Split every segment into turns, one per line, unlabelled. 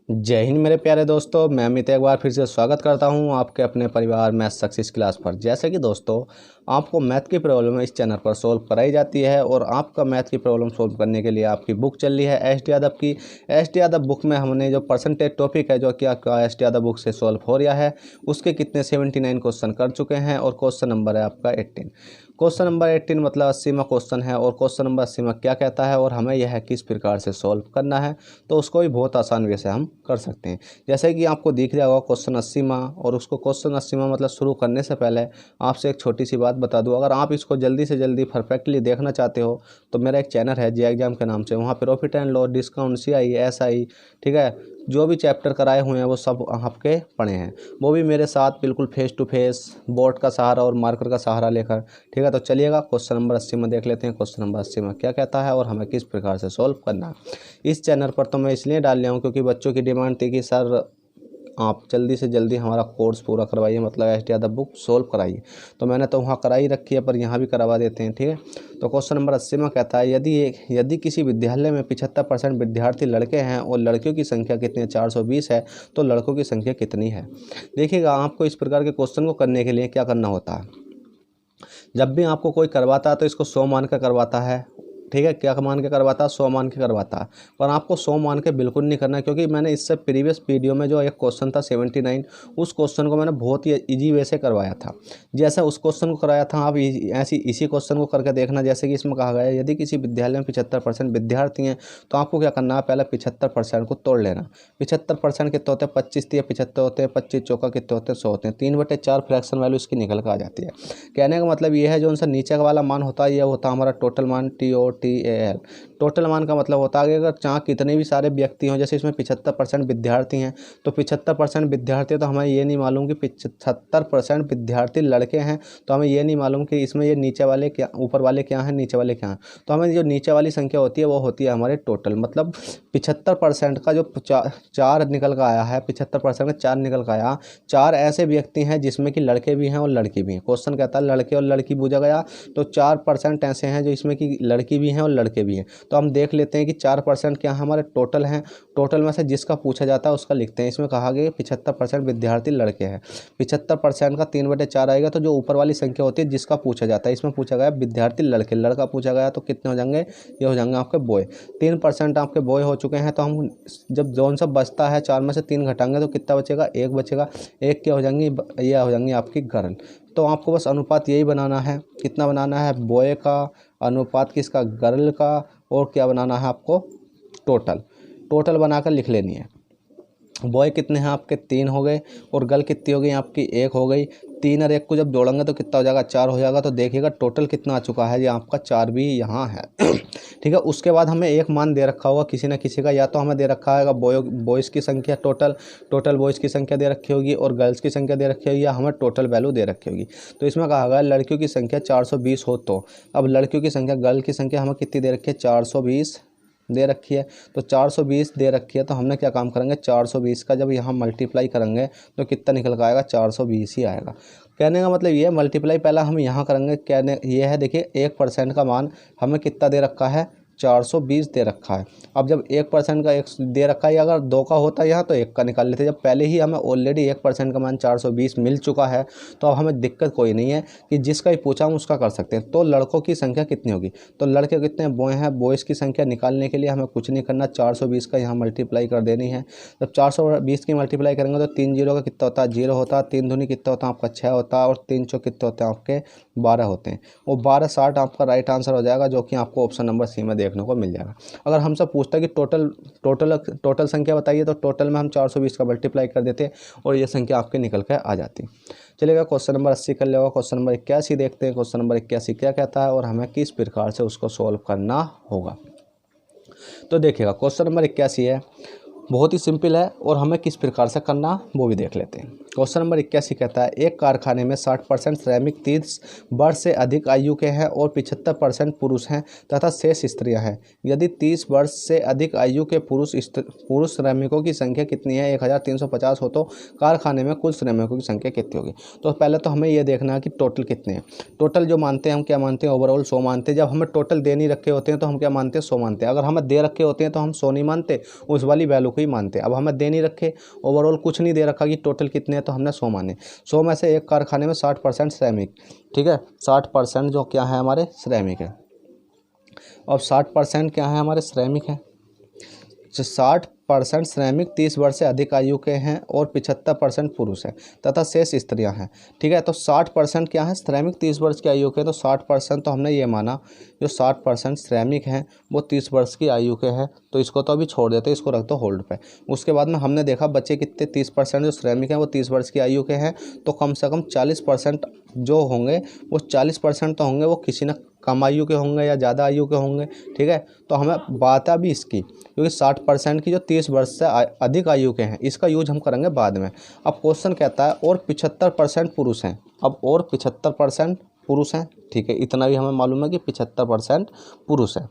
जय हिंद मेरे प्यारे दोस्तों। मैं अमित एक बार फिर से स्वागत करता हूं आपके अपने परिवार मैथ सक्सेस क्लास पर। जैसे कि दोस्तों आपको मैथ की प्रॉब्लम इस चैनल पर सॉल्व कराई जाती है और आपका मैथ की प्रॉब्लम सॉल्व करने के लिए आपकी बुक चल रही है एस डी यादव की। एस डी यादव बुक में हमने जो परसेंटेज टॉपिक है जो कि आपका एस डी यादव बुक से सॉल्व हो रहा है उसके कितने 79 क्वेश्चन कर चुके हैं और क्वेश्चन नंबर है आपका 18। क्वेश्चन नंबर 18 मतलब 80वां क्वेश्चन है और क्वेश्चन नंबर 80 क्या कहता है और हमें यह किस प्रकार से सॉल्व करना है, तो उसको भी बहुत आसान वे से हम कर सकते हैं। जैसे कि आपको दिख रहा होगा क्वेश्चन 80वां, और उसको क्वेश्चन 80वां मतलब शुरू करने से पहले आपसे एक छोटी सी बात बता दूं। अगर आप इसको जल्दी से जल्दी परफेक्टली देखना चाहते हो तो मेरा एक चैनल है जे एग्जाम के नाम से, वहाँ पर profit and loss, discount, CI, SI, ठीक है, जो भी चैप्टर कराए हुए हैं वो सब आपके पढ़े हैं, वो भी मेरे साथ बिल्कुल फेस टू फेस बोर्ड का सहारा और मार्कर का सहारा लेकर। ठीक है, तो चलिएगा क्वेश्चन नंबर 80 में देख लेते हैं क्वेश्चन नंबर 80 में क्या कहता है और हमें किस प्रकार से सॉल्व करना है। इस चैनल पर तो मैं इसलिए डाल लिया हूँ क्योंकि बच्चों की डिमांड थी कि सर आप जल्दी से जल्दी हमारा कोर्स पूरा करवाइए, मतलब S D Yadav book solve कराइए। तो मैंने तो वहाँ कराई रखी है पर यहाँ भी करवा देते हैं। ठीक है, तो क्वेश्चन नंबर 80 में कहता है यदि किसी विद्यालय में 75% विद्यार्थी लड़के हैं और लड़कियों की संख्या कितनी है, 420 है, तो लड़कों की संख्या कितनी है। देखिएगा, आपको इस प्रकार के क्वेश्चन को करने के लिए क्या करना होता है। जब भी आपको कोई करवाता है तो इसको 100 मान कर करवाता है। ठीक है, क्या मान के करवाता है, 100 मान के करवाता है, पर आपको 100 मान के बिल्कुल नहीं करना है, क्योंकि मैंने इससे प्रीवियस वीडियो में जो एक क्वेश्चन था 79, उस क्वेश्चन को मैंने बहुत ही इजी वे से करवाया था। जैसे उस क्वेश्चन को कराया था आप ऐसी इसी क्वेश्चन को करके देखना। जैसे कि इसमें कहा गया है यदि किसी विद्यालय में 75% विद्यार्थी हैं तो आपको क्या करना है, पहले 75% को तोड़ लेना। 75% कितने होते हैं, 25 या 75 होते हैं, 25 चौका कितने होते हैं, 100 होते हैं। 3/4 फ्रैक्शन वैल्यू इसकी निकल कर आ जाती है। कहने का मतलब ये है जो उनसे नीचे वाला मान होता है यह होता है हमारा टोटल मान, TOTAL। टोटल मान का मतलब होता है कि अगर चाहे कितने भी सारे व्यक्ति हों, जैसे इसमें 75% विद्यार्थी हैं तो 75% विद्यार्थी, तो हमें ये नहीं मालूम कि 75% विद्यार्थी लड़के हैं, तो हमें ये नहीं मालूम कि इसमें ये नीचे वाले क्या, ऊपर वाले क्या हैं, नीचे वाले क्या हैं। तो हमें जो नीचे वाली संख्या होती है वो होती है हमारे टोटल, मतलब 75% का जो चार निकल का आया है, 75% का 4 निकल का आया। 4 ऐसे व्यक्ति हैं जिसमें कि लड़के भी हैं और लड़की भी हैं। क्वेश्चन कहता है लड़के और लड़की पूछा गया, तो 4% ऐसे हैं जो इसमें कि लड़की भी हैं और लड़के भी हैं। तो हम देख लेते हैं कि 4% क्या हमारे टोटल हैं। टोटल में से जिसका पूछा जाता है उसका लिखते हैं। इसमें कहा गया 75% विद्यार्थी लड़के हैं। 75% का 3/4 आएगा, तो जो ऊपर वाली संख्या होती है जिसका पूछा जाता है, इसमें पूछा गया विद्यार्थी लड़के, लड़का पूछा गया, तो कितने हो जाएंगे, ये हो जाएंगे आपके बॉय। 3% आपके बॉय हो चुके हैं, तो हम जब जोन सब बचता है 4 में से 3 घटाएंगे तो कितना बचेगा, 1 बचेगा। 1 क्या हो जाएंगी, ये हो जाएंगी आपकी गर्ल। तो आपको बस अनुपात यही बनाना है, कितना बनाना है, बॉय का अनुपात किसका, गर्ल का, और क्या बनाना है आपको, टोटल बनाकर लिख लेनी है। बॉय कितने हैं आपके, 3 हो गए, और गर्ल कितनी हो गई आपकी, 1 हो गई। 3 और 1 को जब जोड़ेंगे तो कितना हो जाएगा, 4 हो जाएगा। तो देखिएगा टोटल कितना आ चुका है, ये आपका 4 भी यहाँ है। ठीक है, उसके बाद हमें एक मान दे रखा होगा किसी न किसी का, या तो हमें दे रखा है बॉयज़ की संख्या, टोटल बॉयज़ की संख्या दे रखी होगी और गर्ल्स की संख्या दे रखी होगी, या हमें टोटल वैल्यू दे रखी होगी। तो इसमें कहा गया लड़कियों की संख्या 420 हो, तो अब लड़कियों की संख्या, गर्ल की संख्या हमें कितनी दे रखी है, 420 दे रखी है। तो 420 दे रखी है, तो हमने क्या काम करेंगे, 420 का जब यहाँ मल्टीप्लाई करेंगे तो कितना निकल कर आएगा, 420 ही आएगा। कहने का मतलब ये है, मल्टीप्लाई पहला हम यहाँ करेंगे। कहने ये है, देखिए 1% का मान हमें कितना दे रखा है, 420 दे रखा है। अब जब 1% का 1 दे रखा है, अगर 2 का होता है यहाँ तो 1 का निकाल लेते। जब पहले ही हमें ऑलरेडी 1% का मान 420 मिल चुका है तो अब हमें दिक्कत कोई नहीं है कि जिसका ही पूछा हम उसका कर सकते हैं। तो लड़कों की संख्या कितनी होगी, तो लड़के कितने बॉय हैं, बॉयज़ की संख्या निकालने के लिए हमें कुछ नहीं करना, 420 का यहाँ मल्टीप्लाई कर देनी है। जब 420 की मल्टीप्लाई करेंगे तो 3 जीरो का कितना होता है, 0 होता है। 3 दूनी कितना होता है आपका, 6 होता है, और 3 चौक कितने होते हैं आपके, 12 होते हैं। और 12 60 आपका राइट आंसर हो जाएगा, जो कि आपको ऑप्शन नंबर सी में देखने को मिल जाएगा। अगर हमसे पूछता है कि टोटल संख्या बताइए, तो टोटल में हम 420 का मल्टीप्लाई कर देते और ये संख्या आपके निकल कर आ जाती। चलिएगा क्वेश्चन नंबर 80 कर लेगा। क्वेश्चन नंबर 81 देखते हैं। क्वेश्चन नंबर 81 क्या कहता है और हमें किस प्रकार से उसको सॉल्व करना होगा। तो देखिएगा क्वेश्चन नंबर 81 है, बहुत ही सिंपल है और हमें किस प्रकार से करना वो भी देख लेते हैं। क्वेश्चन नंबर 81 कहता है एक कारखाने में 60% श्रमिक 30 वर्ष से अधिक आयु के हैं और 75% पुरुष हैं तथा शेष स्त्रियां हैं। यदि 30 वर्ष से अधिक आयु के पुरुष श्रमिकों की संख्या कितनी है, 1350 हो, तो कारखाने में कुल श्रमिकों की संख्या कितनी होगी। तो पहले तो हमें ये देखना है कि टोटल कितने हैं। टोटल जो मानते हैं हम क्या मानते हैं, ओवरऑल 100 मानते हैं। जब हमें टोटल दे नहीं रखे होते हैं तो हम क्या मानते हैं, 100 मानते हैं। अगर हमें दे रखे होते हैं तो हम 100 नहीं मानते, उस वाली वैल्यू को ही मानते हैं। अब हमें दे नहीं रखे, ओवरऑल कुछ नहीं दे रखा कि टोटल कितने हैं, तो हमने 100 माने। 100 में से एक कारखाने में 60% श्रमिक, ठीक है, 60% जो क्या है हमारे श्रमिक है। अब 60% क्या है हमारे श्रमिक हैं, जो 60% श्रमिक 30 वर्ष से अधिक आयु के हैं और 75% पुरुष हैं तथा शेष स्त्रियां हैं, ठीक है। तो 60% क्या है श्रमिक 30 वर्ष की आयु के हैं, तो 60% तो हमने ये माना जो 60% श्रमिक हैं वो 30 वर्ष की आयु के हैं, तो इसको तो अभी छोड़ देते, इसको रख दो होल्ड पे। उसके बाद में हमने देखा बच्चे कितने 30% जो श्रमिक हैं वो 30 वर्ष की आयु के हैं, तो कम से कम 40% जो होंगे वो 40% तो होंगे वो किसी न कम आयु के होंगे या ज़्यादा आयु के होंगे, ठीक है। तो हमें बात है अभी इसकी, क्योंकि 60% की जो 30 वर्ष से अधिक आयु के हैं इसका यूज हम करेंगे बाद में। अब क्वेश्चन कहता है और 75% पुरुष हैं। अब और 75% पुरुष हैं, ठीक है, इतना भी हमें मालूम है कि 75% पुरुष हैं।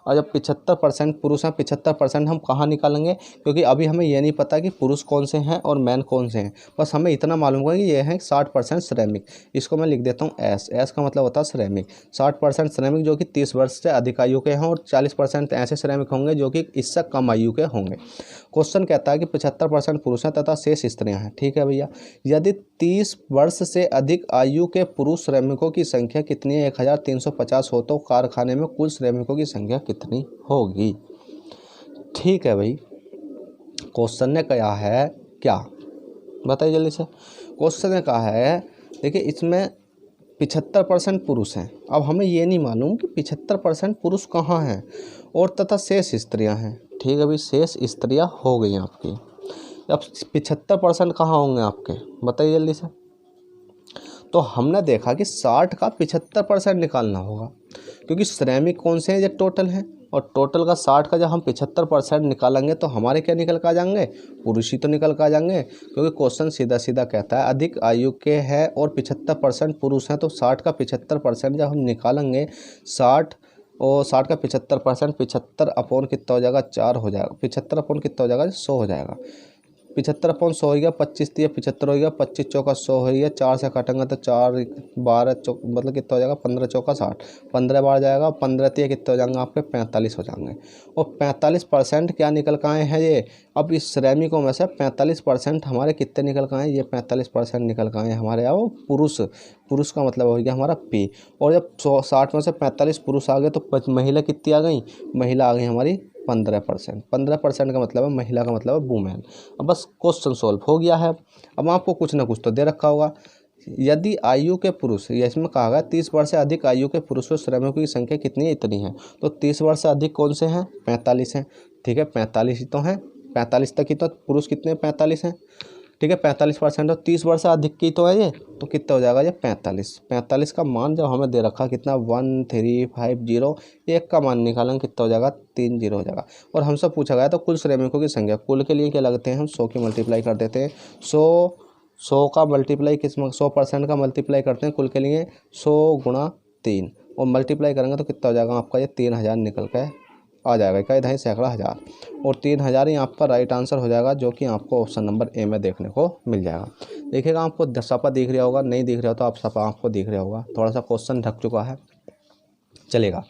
और जब 75% पुरुष हैं, 75% हम कहाँ निकालेंगे, क्योंकि अभी हमें ये नहीं पता कि पुरुष कौन से हैं और मैन कौन से हैं, बस हमें इतना मालूम है कि ये हैं 60% श्रमिक। इसको मैं लिख देता हूँ एस, एस का मतलब होता है श्रमिक। 60% श्रमिक जो कि 30 वर्ष से अधिक आयु के हैं और 40% ऐसे श्रमिक होंगे जो कि इससे कम आयु के होंगे। क्वेश्चन कहता है कि 75% पुरुष हैं तथा शेष स्त्रियाँ हैं, ठीक है भैया। यदि 30 वर्ष से अधिक आयु के पुरुष श्रमिकों की संख्या कितनी है, 1350 हो, तो कारखाने में कुल श्रमिकों की संख्या कितनी होगी। ठीक है भाई, क्वेश्चन ने कहा है क्या, बताइए जल्दी से। क्वेश्चन ने कहा है, देखिए इसमें 75% पुरुष हैं। अब हमें ये नहीं मालूम कि 75% पुरुष कहाँ हैं और तथा शेष स्त्रियां हैं, ठीक है भाई, शेष स्त्रियां हो गई आपकी। अब 75% कहाँ होंगे आपके, बताइए जल्दी से। तो हमने देखा कि 60 का 75% निकालना होगा, क्योंकि श्रमिक कौन से हैं, ये टोटल हैं, और टोटल का 60 का जब हम 75% निकालेंगे तो हमारे क्या निकल कर आ जाएंगे, पुरुष ही तो निकल कर आ जाएंगे, क्योंकि क्वेश्चन सीधा सीधा कहता है अधिक आयु के हैं और 75% पुरुष हैं। तो 60 का 75% जब हम निकालेंगे, 60 और 60 का 75%, 75 अपॉन कितना हो जाएगा, 4 हो जाएगा, 75 अपॉन कितना हो जाएगा, 100 हो जाएगा। 75 अपॉन 100 हो गया, 25 दिया 75 हो गया, 25 चौका 100 हो गया, 4 से काटेंगे तो 4 12 चौक मतलब कितना हो जाएगा, 15 चौका 60, 15 बार जाएगा, 15 दिया कितने हो जाएंगे आपके, 45 हो जाएंगे। और 45% क्या निकल के आए हैं ये। अब इस श्रमिकों में से 45% हमारे कितने निकल के आए, ये 45% निकल के आए हमारे यहाँ वो पुरुष। पुरुष का मतलब हो गया हमारा पी। और जब 60 में से 45 पुरुष आ गए तो महिला कितनी आ गई, महिला आ गई हमारी 15%। 15% का मतलब है महिला का मतलब है वुमेन। अब बस क्वेश्चन सॉल्व हो गया है। अब आपको कुछ ना कुछ तो दे रखा होगा। यदि आयु के पुरुष, ये इसमें कहा गया 30 वर्ष से अधिक आयु के पुरुषों श्रमिकों की संख्या कितनी है, इतनी है। तो 30 वर्ष से अधिक कौन से हैं, 45 हैं, ठीक है, 45 ही तो हैं, 45 तक ही तो पुरुष कितने, 45 हैं, ठीक है, 45%। और 30 वर्ष से अधिक की तो है ये, तो कितना हो जाएगा ये 45। 45 का मान जब हमें दे रखा कितना 1350, एक का मान निकालेंगे कितना हो जाएगा 30 हो जाएगा। और हमसे पूछा गया तो कुल श्रमिकों की संख्या, कुल के लिए क्या लगते हैं हम 100 की मल्टीप्लाई कर देते हैं। 100 का मल्टीप्लाई किस 100% का मल्टीप्लाई करते हैं कुल के लिए 100 गुणा 3 और मल्टीप्लाई करेंगे तो कितना हो जाएगा आपका ये 3000 निकल के आ जाएगा, इकाई दहाई सैकड़ा हज़ार। और 3000 ही आपका राइट आंसर हो जाएगा, जो कि आपको ऑप्शन नंबर ए में देखने को मिल जाएगा। देखिएगा आपको सपा दिख रहा होगा, नहीं दिख रहा हो तो आप सपा आपको दिख रहा होगा, थोड़ा सा क्वेश्चन ढक चुका है, चलेगा।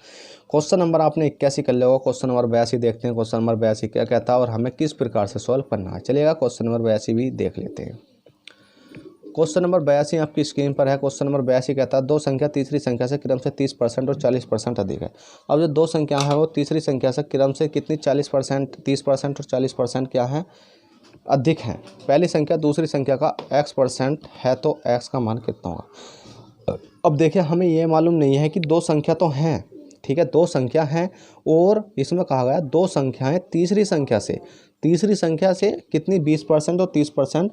क्वेश्चन नंबर आपने 81 कर लिया होगा। क्वेश्चन नंबर 82 देखते हैं, क्वेश्चन नंबर 82 क्या कहता है और हमें किस प्रकार से सॉल्व करना है। चलिएगा क्वेश्चन नंबर 82 भी देख लेते हैं। क्वेश्चन नंबर 82 आपकी स्क्रीन पर है। क्वेश्चन नंबर 82 कहता है दो संख्या तीसरी संख्या से क्रम से 30% और 40% अधिक है। अब जो दो संख्या है वो तीसरी संख्या से क्रम से कितनी 40%, 30% और 40% क्या है, अधिक है। पहली संख्या दूसरी संख्या का x% है तो x का मान कितना होगा। अब देखिए हमें ये मालूम नहीं है कि दो संख्या तो हैं, ठीक है, दो संख्या हैं और इसमें कहा गया दो संख्याएं तीसरी संख्या से कितनी 20% और 30%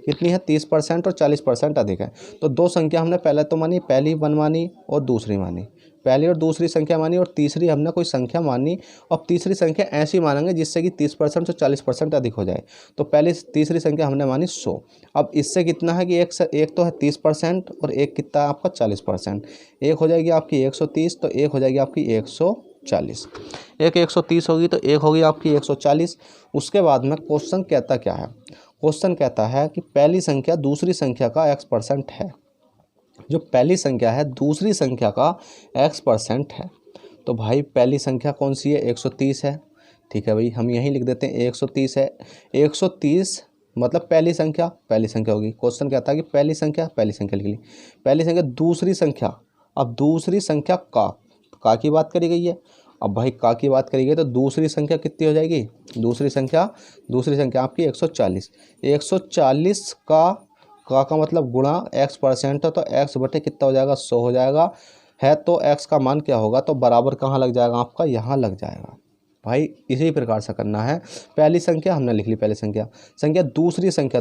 कितनी है 30% और 40% अधिक है। तो दो संख्या हमने पहले तो मानी, पहली 1 मानी और दूसरी मानी, पहली और दूसरी संख्या मानी और तीसरी हमने कोई संख्या मानी। अब तीसरी संख्या ऐसी मानेंगे जिससे कि 30% से 40% अधिक हो जाए। तो पहली तीसरी संख्या हमने मानी 100। अब इससे कितना है कि एक तो है 30% और एक कितना है आपका 40%। एक हो जाएगी आपकी 130 तो एक हो जाएगी आपकी 140। एक 130 होगी तो एक होगी आपकी 140। उसके बाद में क्वेश्चन कहता क्या है, क्वेश्चन कहता है कि पहली संख्या दूसरी संख्या का x% है। जो पहली संख्या है दूसरी संख्या का x% है। तो भाई पहली संख्या कौन सी है 130 है, ठीक है भाई, हम यहीं लिख देते हैं 130 है। 130 मतलब पहली संख्या होगी। क्वेश्चन कहता है कि पहली संख्या लिख ली, पहली संख्या। दूसरी संख्या, अब दूसरी संख्या का की बात करी गई है। अब भाई का की बात करी गई तो दूसरी संख्या कितनी हो जाएगी? दूसरी संख्या आपकी 140। 140 का मतलब गुणा x% है, तो x बटे कितना हो जाएगा? 100 हो जाएगा है। तो x का मान क्या होगा? तो बराबर कहाँ लग जाएगा आपका? यहाँ लग जाएगा भाई। इसी प्रकार से करना है। पहली संख्या हमने लिख ली, पहली संख्या दूसरी संख्या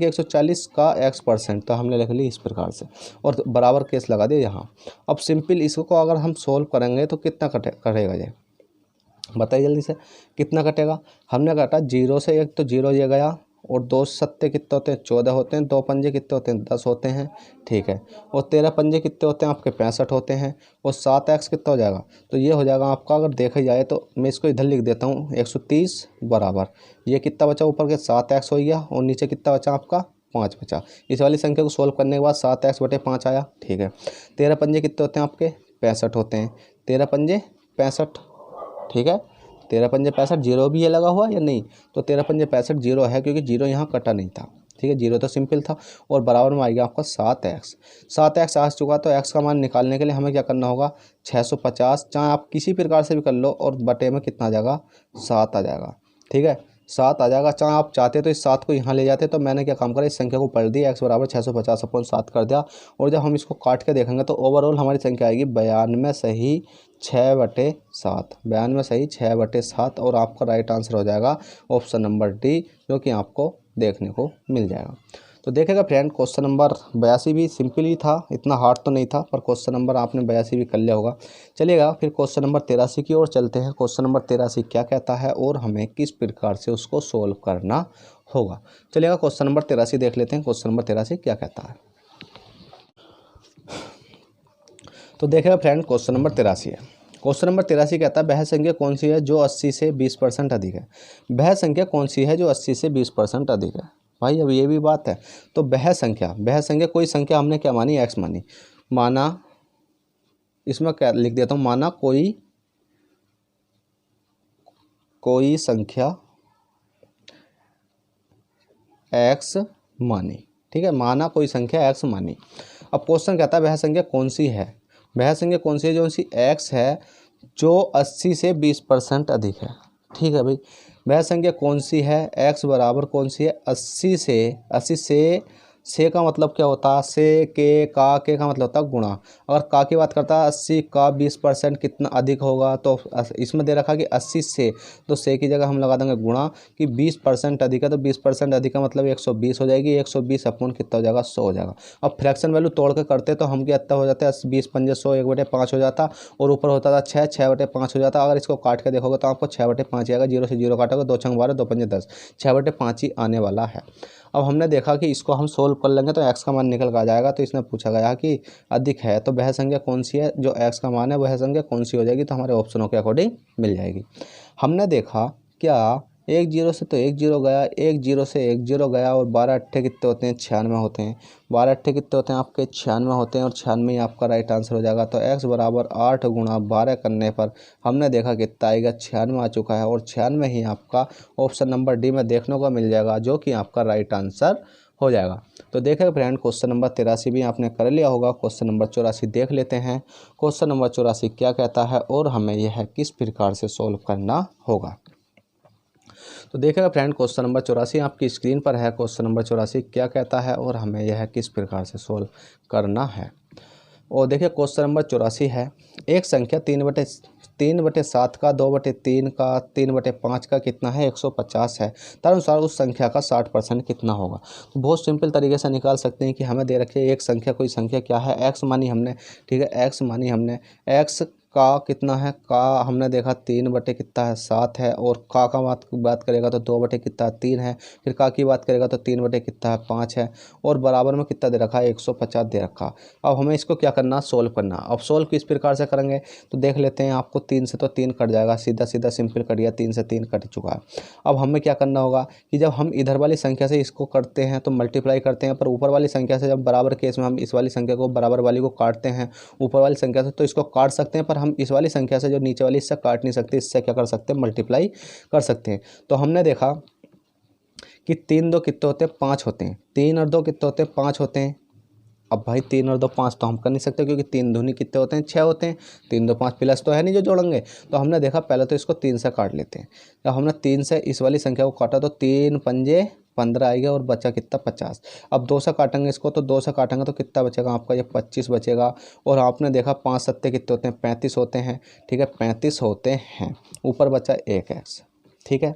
140 का x%, तो हमने लिख ली इस प्रकार से और बराबर केस लगा दिया यहाँ। अब सिंपल इसको अगर हम सोल्व करेंगे तो कितना कटेगा ये बताइए जल्दी से, कितना कटेगा? हमने काटा 0 से 1, तो 0 ये गया, और 2 सत्ते कितने होते हैं? 14 होते हैं। 2 पंजे कितने होते हैं? 10 होते हैं, ठीक है। और 13 पंजे कितने होते हैं आपके? 65 होते हैं। और 7x कितना हो जाएगा? तो ये हो जाएगा आपका, अगर देखा जाए तो मैं इसको इधर लिख देता हूँ, 130 बराबर ये कितना बचा? ऊपर के 7x हो गया, और नीचे कितना बचा आपका? 5 बचा। इस वाली संख्या को सोल्व करने के बाद 7x बटे 5 आया, ठीक है। 13 पंजे कितने होते हैं आपके? 65 होते हैं। 13 पंजे 65, ठीक है। 13 पंजे 65, जीरो भी ये लगा हुआ या नहीं? तो 13 पंजे 65 जीरो है, क्योंकि जीरो यहाँ कटा नहीं था, ठीक है। जीरो तो सिंपल था। और बराबर में आ गया आपका 7x आ चुका। तो x का मान निकालने के लिए हमें क्या करना होगा? 650, चाहे आप किसी प्रकार से भी कर लो, और बटे में कितना आ जाएगा? 7 आ जाएगा, ठीक है। 7 आ जाएगा। चाहे आप चाहते तो इस 7 को यहाँ ले जाते, तो मैंने क्या काम करा, इस संख्या को पढ़ दिया, x बराबर 650/7 कर दिया। और जब हम इसको काट के देखेंगे तो ओवरऑल हमारी संख्या आएगी 92 सही 6/7, 92 सही 6/7। और आपका राइट आंसर हो जाएगा ऑप्शन नंबर डी, जो कि आपको देखने को मिल जाएगा। तो देखेगा फ्रेंड, क्वेश्चन नंबर 82 भी सिंपल ही था, इतना हार्ड तो नहीं था, पर क्वेश्चन नंबर आपने 82 भी कर लिया होगा। चलिएगा फिर क्वेश्चन नंबर 83 की ओर चलते हैं। क्वेश्चन नंबर 83 क्या कहता है और हमें किस प्रकार से उसको सोल्व करना होगा। चलिएगा क्वेश्चन नंबर 83 देख लेते हैं। क्वेश्चन नंबर 83 क्या कहता है, तो देखेगा फ्रेंड, क्वेश्चन नंबर 83 है। क्वेश्चन नंबर 83 कहता है वह संख्या कौन सी है जो 80 से 20% अधिक है? वह संख्या कौन सी है जो 80 से 20% अधिक है? भाई अब ये भी बात है। तो वह संख्या कोई संख्या हमने क्या मानी? x मानी। माना, इसमें क्या लिख देता हूँ, माना कोई संख्या x मानी, ठीक है। माना कोई संख्या x मानी। अब क्वेश्चन कहता है वह संख्या कौन सी है? वह संख्या कौन सी है जो सी x है जो 80 से 20% अधिक है, ठीक है भाई। वह संख्या कौन सी है? x बराबर कौन सी है? 80 से का मतलब क्या होता है? से के का मतलब होता है गुणा। अगर का की बात करता है 80 का 20% कितना अधिक होगा, तो इसमें दे रखा कि 80 से, तो से की जगह हम लगा देंगे गुणा, कि 20% अधिक है, तो 20% अधिक का मतलब 120 हो जाएगी। 120 अपन कितना हो जाएगा? 100 हो जाएगा। अब फ्रैक्शन वैल्यू तोड़ के करते तो हम क्या हो जाता है? 20 पंजे 100, 1/5 हो जाता, और ऊपर होता था 6/5 हो जाता। अगर इसको काट के देखोगे तो आपको 6/5 आएगा। 0 से 0 काटोगे, 2 छंग 12, 2 पंजे 10, 6/5 ही आने वाला है। अब हमने देखा कि इसको हम सोल्व कर लेंगे तो x का मान निकल कर आ जाएगा। तो इसमें पूछा गया कि अधिक है, तो वह संख्या कौन सी है जो x का मान है, वह संख्या कौन सी हो जाएगी? तो हमारे ऑप्शनों के अकॉर्डिंग मिल जाएगी। हमने देखा क्या, 1 0 से तो 1 0 गया, 1 0 से 1 0 गया, और 12 अट्ठे कितने होते हैं? 96 होते हैं। 12 अट्ठे कितने होते हैं आपके? 96 होते हैं, और 96 ही आपका राइट आंसर हो जाएगा। तो x बराबर 8 गुणा 12 करने पर हमने देखा कितना आएगा? 96 आ चुका है, और 96 ही आपका ऑप्शन नंबर डी में देखने को मिल जाएगा, जो कि आपका राइट आंसर हो जाएगा। तो देखें फ्रेंड, क्वेश्चन नंबर 83 भी आपने कर लिया होगा। क्वेश्चन नंबर 84 देख लेते हैं। क्वेश्चन नंबर 84 क्या कहता है और हमें यह किस प्रकार से सोल्व करना होगा। तो देखिएगा फ्रेंड, क्वेश्चन नंबर 84 आपकी स्क्रीन पर है। क्वेश्चन नंबर 84 क्या कहता है और हमें यह किस प्रकार से सोल्व करना है। और देखिए क्वेश्चन नंबर 84 है, एक संख्या 3/7 का, 2/3 का, 3/5 का कितना है? 150 है। तदनुसार उस संख्या का 60% कितना होगा। तो बहुत सिंपल तरीके से निकाल सकते हैं कि हमें दे रखी है एक संख्या, कोई संख्या क्या है? x मानी हमने, ठीक है। x मानी हमने, x का कितना है? का हमने देखा 3/7 है, और का बात करेगा तो 2/3 है। फिर का की बात करेगा तो 3/5 है, और बराबर में कितना दे रखा है? 150 दे रखा। अब हमें इसको क्या करना? सोल्व करना। अब सोल्व किस प्रकार से करेंगे तो देख लेते हैं। आपको 3 से तो 3 कट जाएगा, सीधा सीधा सिंपल कट गया, 3 से 3 कट चुका है। अब हमें क्या करना होगा कि जब हम इधर वाली संख्या से इसको करते हैं तो मल्टीप्लाई करते हैं, पर ऊपर वाली संख्या से जब बराबर केस में हम इस वाली संख्या को बराबर वाली को काटते हैं ऊपर वाली संख्या से, तो इसको काट सकते हैं, पर हम इस वाली संख्या से जो नीचे वाली इससे काट नहीं सकते, इससे क्या कर सकते हैं, मल्टीप्लाई कर सकते हैं। तो हमने देखा कि 3 2 कितने होते हैं, 5 होते हैं। 3 और 2 कितने होते हैं, 5 होते हैं। अब भाई 3 और 2 5 तो हम कर नहीं सकते, क्योंकि 3 दूनी कितने होते हैं, 6 होते हैं। 3 2 5 प्लस तो है नहीं जो जोड़ेंगे। तो हमने देखा पहले तो इसको 3 से काट लेते हैं। जब हमने 3 से इस वाली संख्या को काटा तो 3 पंजे 15 आएगा और बचा कितना, 50। अब 2 से काटेंगे इसको, तो 2 से काटेंगे तो कितना बचेगा आपका, ये 25 बचेगा। और आपने देखा 5 सत्ते कितने होते हैं, 35 होते हैं। ठीक है, 35 होते हैं। ऊपर बचा 1 एक्स। ठीक है,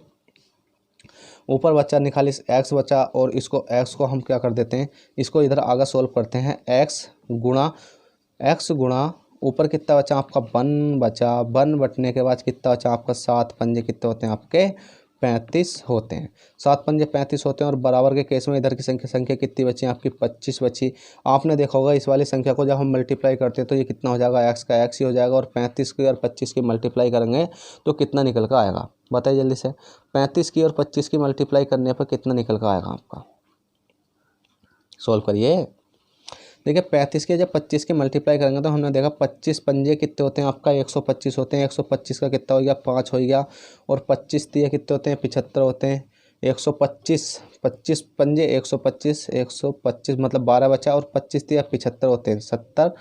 ऊपर बच्चा निकाल, इस एक्स बचा, और इसको एक्स को हम क्या कर देते हैं, इसको इधर आगे सोल्व करते हैं। एक्स गुणा ऊपर कितना बचा आपका, 1 बचा। 1 बटने के बाद कितना बचा आपका, 7 पंजे कितने होते हैं आपके, 35 होते हैं। 7 पंजे 35 होते हैं। और बराबर के केस में इधर की संख्या कितनी बची आपकी, 25 बची। आपने देखा होगा इस वाली संख्या को जब हम मल्टीप्लाई करते हैं तो ये कितना हो जाएगा, एक्स का एक्स ही हो जाएगा। और 35 की और 25 की मल्टीप्लाई करेंगे तो कितना निकल कर आएगा, बताइए जल्दी से। 35 की और 25 की मल्टीप्लाई करने पर कितना निकल कर आएगा आपका, सोल्व करिए। देखिए 35 के जब 25 की मल्टीप्लाई करेंगे तो हमने देखा 25 पंजे कितने होते हैं आपका, 125 होते हैं। 125 का कितना हो गया, 5 हो गया। और 25 दिए कितने होते हैं, 75 होते हैं। 125 पंजे 125 मतलब 12 बचा। और 25 दिया 75 होते हैं, 70।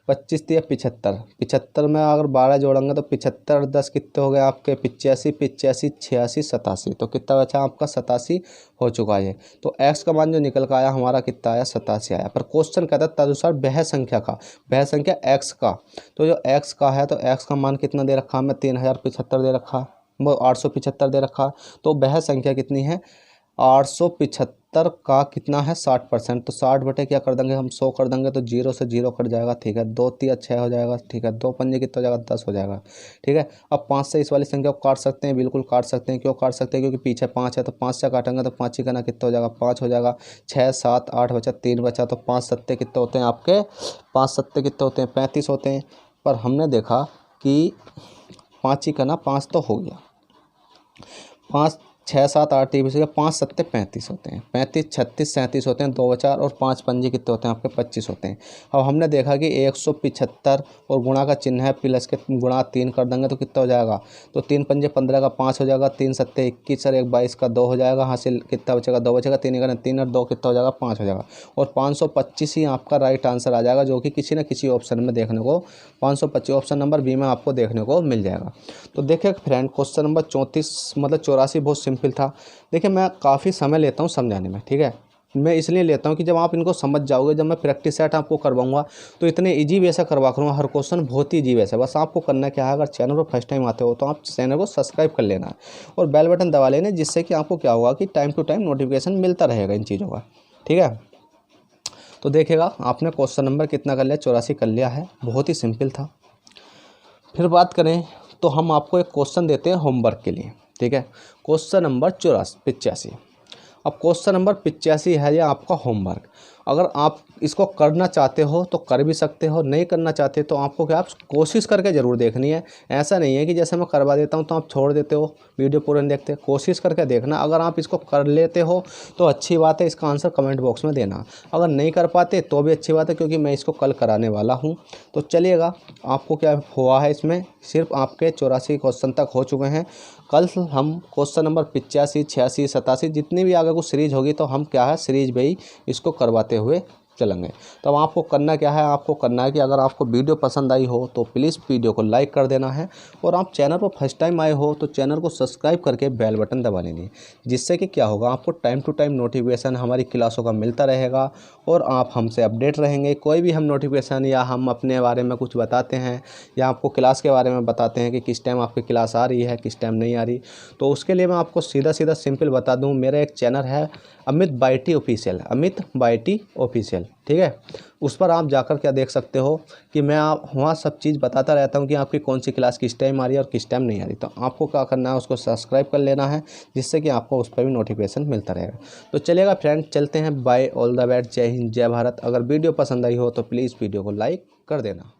25 दिया 75 में अगर 12 जोड़ेंगे तो 75 10 कितने हो गए आपके, 85 86 86 87। तो कितना बचा आपका, 87 हो चुका है। तो एक्स का मान जो निकल कर आया हमारा कितना आया, 87 आया। पर क्वेश्चन कहता है तदनुसार वह संख्या एक्स का। तो जो एक्स का है तो एक्स का मान कितना दे रखा हमें, 3075 दे रखा, वो 875 दे रखा। तो वह संख्या कितनी है, 875 का कितना है, 60%। तो 60 बटे क्या कर देंगे हम, 100 कर देंगे तो 0 से 0 कट जाएगा। ठीक है, 2 3 6 हो जाएगा। ठीक है, 2 पंजे कितना हो जाएगा, 10 हो जाएगा। ठीक है, अब 5 से इस वाली संख्या को काट सकते हैं, बिल्कुल काट सकते हैं। क्यों काट सकते हैं, क्योंकि पीछे 5 है। तो 5 से काटेंगे तो 5 ही करना कितना हो जाएगा, 5 हो जाएगा। 6 7 8 बचा, 3 बचा। तो 5 सत्ते कितने होते हैं आपके, 5 सत्ते कितने होते हैं, 35 होते हैं। पर हमने देखा कि 5 ही करना, 5 तो हो गया। 5 6 7 8 30 बचेगा, 5 सत्ते 35 होते हैं। 35 36 37 होते हैं, 2 बचा। और 5 पंजे कितने होते हैं आपके, 25 होते हैं। अब हमने देखा कि 175 और गुणा का चिन्ह है, प्लस के गुणा 3 कर देंगे तो कितना हो जाएगा। तो 3 पंजे 15 का 5 हो जाएगा। 3 सत्ते 21 और 1 22 का 2 हो जाएगा। हासिल कितना बचेगा, 2 बचेगा। 3 का 3 और 2 कितना हो जाएगा, 5 हो जाएगा। और 525 ही आपका राइट आंसर आ जाएगा, जो कि किसी न किसी ऑप्शन में देखने को 525 ऑप्शन नंबर बी में आपको देखने को मिल जाएगा। तो देखिए फ्रेंड, क्वेश्चन नंबर 34 मतलब 84 बहुत सिंपल था। देखिए मैं काफ़ी समय लेता हूँ समझाने में। ठीक है, मैं इसलिए लेता हूँ कि जब आप इनको समझ जाओगे, जब मैं प्रैक्टिस सेट आपको करवाऊंगा तो इतने इजी वे से करवा करूँगा। हर क्वेश्चन बहुत ही इजी वे से। बस आपको करना क्या है, अगर चैनल पर फर्स्ट टाइम आते हो तो आप चैनल को सब्सक्राइब कर लेना और बेल बटन दबा लेना, जिससे कि आपको क्या होगा कि टाइम टू टाइम नोटिफिकेशन मिलता रहेगा इन चीज़ों का। ठीक है, तो देखिएगा आपने क्वेश्चन नंबर कितना कर लिया, 84 कर लिया है। बहुत ही सिंपल था। फिर बात करें तो हम आपको एक क्वेश्चन देते हैं होमवर्क के लिए। ठीक है, क्वेश्चन नंबर 85। अब क्वेश्चन नंबर 85 है ये आपका होमवर्क। अगर आप इसको करना चाहते हो तो कर भी सकते हो, नहीं करना चाहते तो आपको क्या, आप कोशिश करके ज़रूर देखनी है। ऐसा नहीं है कि जैसे मैं करवा देता हूँ तो आप छोड़ देते हो, वीडियो पूरा नहीं देखते। कोशिश करके देखना। अगर आप इसको कर लेते हो तो अच्छी बात है, इसका आंसर कमेंट बॉक्स में देना। अगर नहीं कर पाते तो भी अच्छी बात है, क्योंकि मैं इसको कल कराने वाला हूँ। तो चलिएगा, आपको क्या हुआ है, इसमें सिर्फ आपके 84 क्वेश्चन तक हो चुके हैं। कल हम क्वेश्चन नंबर 85 86 87 जितनी भी आगे कुछ सीरीज होगी तो हम क्या है, सीरीज में ही इसको करवाते हुए चलेंगे। तो अब आपको करना क्या है, आपको करना है कि अगर आपको वीडियो पसंद आई हो तो प्लीज़ वीडियो को लाइक कर देना है। और आप चैनल पर फर्स्ट टाइम आए हो तो चैनल को सब्सक्राइब करके बेल बटन दबा लेनी है, जिससे कि क्या होगा, आपको टाइम टू टाइम नोटिफिकेशन हमारी क्लासों का मिलता रहेगा और आप हमसे अपडेट रहेंगे। कोई भी हम नोटिफिकेशन या हम अपने बारे में कुछ बताते हैं या आपको क्लास के बारे में बताते हैं कि किस टाइम आपकी क्लास आ रही है, किस टाइम नहीं आ रही, तो उसके लिए मैं आपको सीधा सीधा सिंपल बता दूँ। मेरा एक चैनल है अमित बाईटी ऑफिशियल, अमित बाईटी ऑफिशियल। ठीक है, उस पर आप जाकर क्या देख सकते हो कि मैं वहाँ सब चीज़ बताता रहता हूँ कि आपकी कौन सी क्लास किस टाइम आ रही है और किस टाइम नहीं आ रही। तो आपको क्या करना है, उसको सब्सक्राइब कर लेना है, जिससे कि आपको उस पर भी नोटिफिकेशन मिलता रहेगा। तो चलिएगा फ्रेंड, चलते हैं। बाय, ऑल द बेस्ट, जय हिंद, जय भारत। अगर वीडियो पसंद आई हो तो प्लीज़ वीडियो को लाइक कर देना।